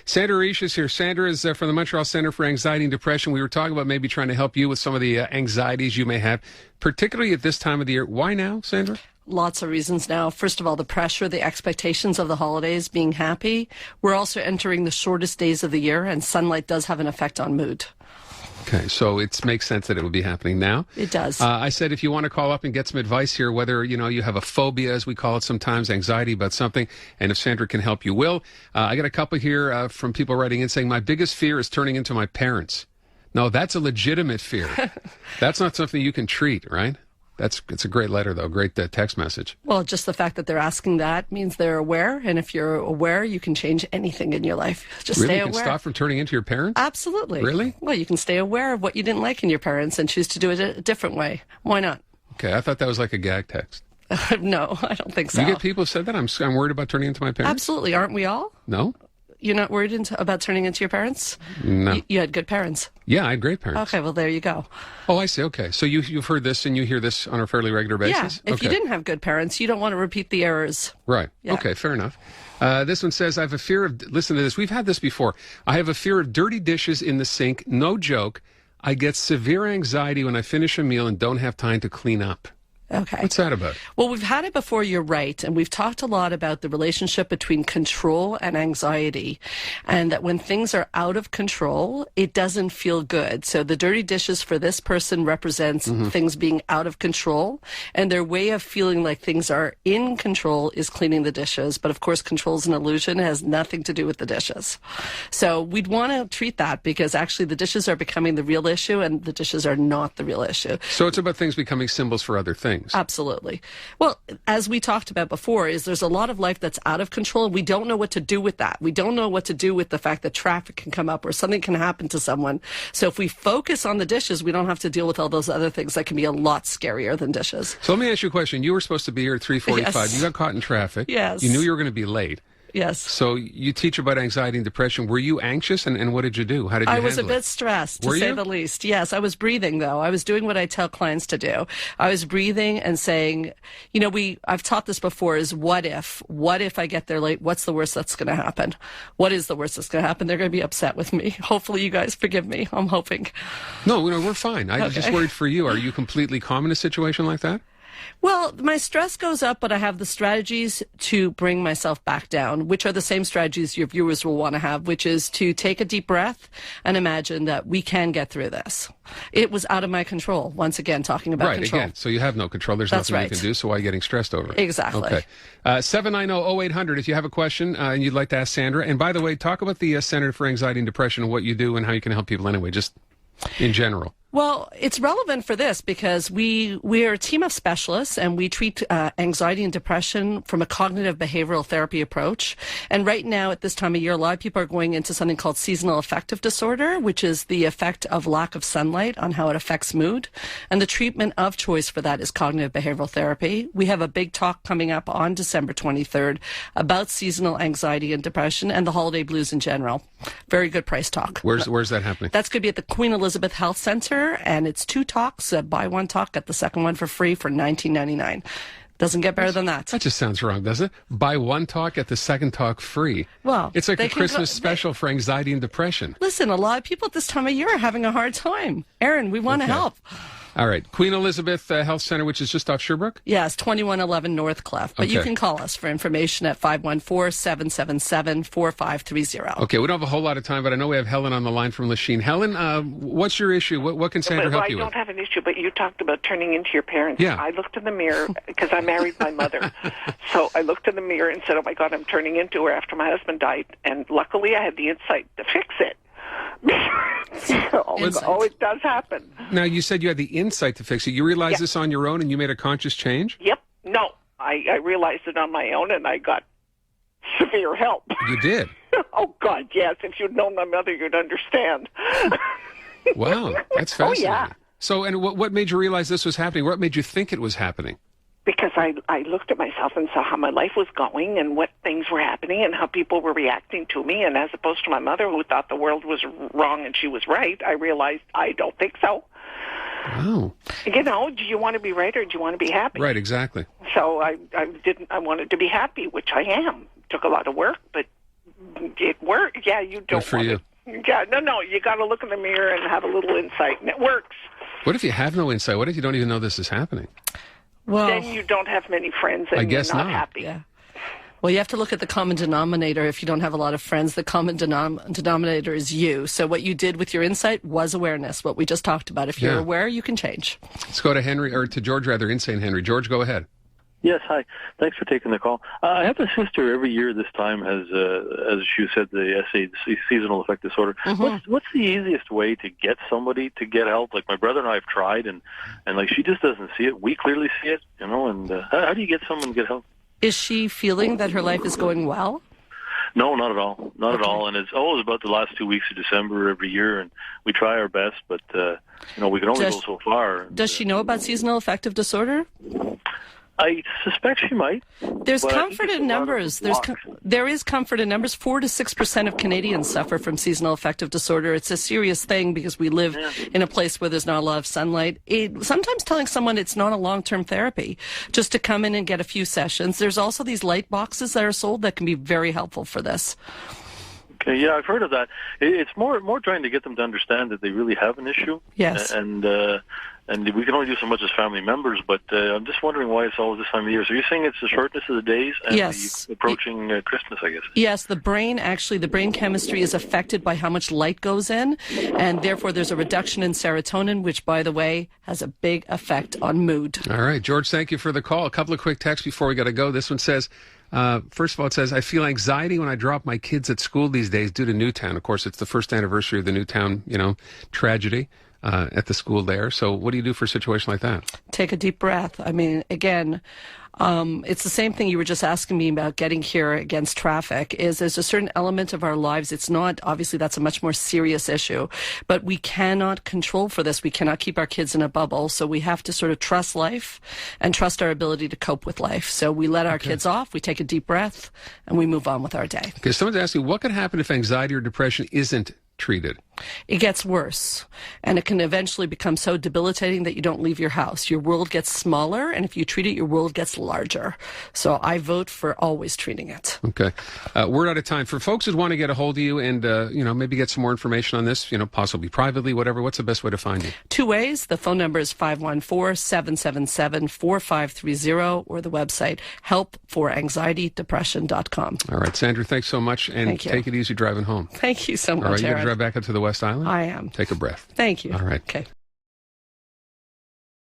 Sandra Reich is here. Sandra is from the Montreal Center for Anxiety and Depression. We were talking about maybe trying to help you with some of the anxieties you may have, particularly at this time of the year. Why now, Sandra? Lots of reasons now. First of all, the pressure, the expectations of the holidays, being happy. We're also entering the shortest days of the year, and sunlight does have an effect on mood. Okay, so it makes sense that it would be happening now. It does. I said if you want to call up and get some advice here, whether you have a phobia, as we call it sometimes, anxiety about something, and if Sandra can help, you will. I got a couple here from people writing in saying, my biggest fear is turning into my parents. No, that's a legitimate fear. That's not something you can treat, right? It's a great letter, though. Great text message. Well, just the fact that they're asking that means they're aware. And if you're aware, you can change anything in your life. Just really? Stay You aware. can stop from turning into your parents? Absolutely. Really? Well, you can stay aware of what you didn't like in your parents and choose to do it a different way. Why not? Okay, I thought that was like a gag text. No, I don't think so. You get people who said that? I'm worried about turning into my parents? Absolutely. Aren't we all? No? You're not worried about turning into your parents? No. You had good parents. Yeah, I had great parents. Okay, well, there you go. Oh, I see. Okay. So you've heard this and you hear this on a fairly regular basis? Yeah. If you didn't have good parents, you don't want to repeat the errors. Right. Yeah. Okay, fair enough. This one says, I have a fear of, listen to this, we've had this before. I have a fear of dirty dishes in the sink. No joke. I get severe anxiety when I finish a meal and don't have time to clean up. Okay. What's that about? Well, we've had it before, you're right. And we've talked a lot about the relationship between control and anxiety. And that when things are out of control, it doesn't feel good. So the dirty dishes for this person represents things being out of control. And their way of feeling like things are in control is cleaning the dishes. But of course, control is an illusion. It has nothing to do with the dishes. So we'd want to treat that because actually the dishes are becoming the real issue and the dishes are not the real issue. So it's about things becoming symbols for other things. Absolutely. Well, as we talked about before, there's a lot of life that's out of control. We don't know what to do with that. We don't know what to do with the fact that traffic can come up or something can happen to someone. So if we focus on the dishes, we don't have to deal with all those other things that can be a lot scarier than dishes. So let me ask you a question. You were supposed to be here at 3:45. Yes. You got caught in traffic. Yes. You knew you were going to be late. Yes. So you teach about anxiety and depression. Were you anxious, and what did you do? How did you handle it? I was a bit stressed, to say the least. Yes, I was breathing, though. I was doing what I tell clients to do. I was breathing and saying, I've taught this before, is what if? What if I get there late? What's the worst that's going to happen? What is the worst that's going to happen? They're going to be upset with me. Hopefully you guys forgive me. I'm hoping. No, we're fine. I was just worried for you. Are you completely calm in a situation like that? Well, my stress goes up, but I have the strategies to bring myself back down, which are the same strategies your viewers will want to have, which is to take a deep breath and imagine that we can get through this. It was out of my control. Once again, talking about control. Right, again. So you have no control. There's That's nothing right. you can do, so why are you getting stressed over it? Exactly. Okay. 790-0800 if you have a question and you'd like to ask Sandra. And by the way, talk about the Center for Anxiety and Depression and what you do and how you can help people anyway, just in general. Well, it's relevant for this because we are a team of specialists and we treat anxiety and depression from a cognitive behavioral therapy approach. And right now at this time of year, a lot of people are going into something called seasonal affective disorder, which is the effect of lack of sunlight on how it affects mood. And the treatment of choice for that is cognitive behavioral therapy. We have a big talk coming up on December 23rd about seasonal anxiety and depression and the holiday blues in general. Very good price talk. Where's that happening? That's going to be at the Queen Elizabeth Health Center. And it's 2 talks. Buy 1 talk, get the second one for free for $19.99. Doesn't get better than that. That just sounds wrong, doesn't it? Buy 1 talk, get the second talk free. Well, it's like a Christmas special for anxiety and depression. Listen, a lot of people at this time of year are having a hard time. Aaron, we want to help. All right. Queen Elizabeth Health Center, which is just off Sherbrooke? Yes, 2111 North Clef. But you can call us for information at 514-777-4530. Okay, we don't have a whole lot of time, but I know we have Helen on the line from Lachine. Helen, what's your issue? What can Sandra help you with? I don't have an issue, but you talked about turning into your parents. Yeah. I looked in the mirror because I married my mother. So I looked in the mirror and said, oh, my God, I'm turning into her after my husband died. And luckily I had the insight to fix it. It does happen. Now, you said you had the insight to fix it. You realized this on your own and you made a conscious change? Yep. No, I realized it on my own and I got severe help. You did? Oh, God, yes. If you'd known my mother, you'd understand. Wow, that's fascinating. Oh, yeah. So, and what made you realize this was happening? What made you think it was happening? Because I looked at myself and saw how my life was going and what things were happening and how people were reacting to me. And as opposed to my mother who thought the world was wrong and she was right, I realized I don't think so. Wow. Do you want to be right or do you want to be happy? Right, exactly. So I wanted to be happy, which I am. Took a lot of work, but It works. Yeah, you don't Good for want you. it. Yeah, no, you got to look in the mirror and have a little insight, and it works. What if you have no insight? What if you don't even know this is happening? Well, Then you don't have many friends, and I guess you're not not. happy. yeah. Well, you have to look at the common denominator. If you don't have a lot of friends, the common denominator is you. So what you did with your insight was awareness, what we just talked about. If you're Yeah. aware, you can change. Let's go to Henry, or to George rather, Insane Henry. George, go ahead. Yes, hi. Thanks for taking the call. I have a sister every year this time has, as you said, the seasonal affective disorder. What's the easiest way to get somebody to get help? Like my brother and I have tried, and like she just doesn't see it. We clearly see it, and how do you get someone to get help? Is she feeling that her life is going well? No, not at all. Not at all. And it's always about the last 2 weeks of December every year, and we try our best, but, we can only go so far. Does she know about seasonal affective disorder? I suspect she might. There's but I comfort think in it's a lot of numbers. blocks. There is comfort in numbers. 4 to 6% of Canadians suffer from seasonal affective disorder. It's a serious thing because we live in a place where there's not a lot of sunlight. Sometimes telling someone it's not a long-term therapy, just to come in and get a few sessions. There's also these light boxes that are sold that can be very helpful for this. Okay, yeah, I've heard of that. It's more trying to get them to understand that they really have an issue. Yes. And we can only do so much as family members, but I'm just wondering why it's always this time of year. So you're saying it's the shortness of the days and Yes. the approaching Christmas, I guess. Yes, the brain chemistry is affected by how much light goes in, and therefore there's a reduction in serotonin, which, by the way, has a big effect on mood. All right, George, thank you for the call. A couple of quick texts before we got to go. This one says, first of all, it says, I feel anxiety when I drop my kids at school these days due to Newtown. Of course, it's the first anniversary of the Newtown, tragedy at the school there. So what do you do for a situation like that? Take a deep breath. I mean, again, it's the same thing you were just asking me about getting here against traffic. There's a certain element of our lives. It's not, obviously that's a much more serious issue, but we cannot control for this. We cannot keep our kids in a bubble. So we have to sort of trust life and trust our ability to cope with life. So we let our kids off, we take a deep breath, and we move on with our day. Okay, someone's asking, what could happen if anxiety or depression isn't treated? It gets worse, and it can eventually become so debilitating that you don't leave your house. Your world gets smaller, and if you treat it, your world gets larger. So I vote for always treating it. Okay. We're out of time. For folks that want to get a hold of you and, maybe get some more information on this, possibly privately, whatever, what's the best way to find you? 2 ways. The phone number is 514-777-4530, or the website helpforanxietydepression.com. All right, Sandra, thanks so much, and Thank you. take it easy driving home. Thank you so much, All right, you got to Aaron. drive back up to the West Island? I am. Take a breath. Thank you. All right. Okay.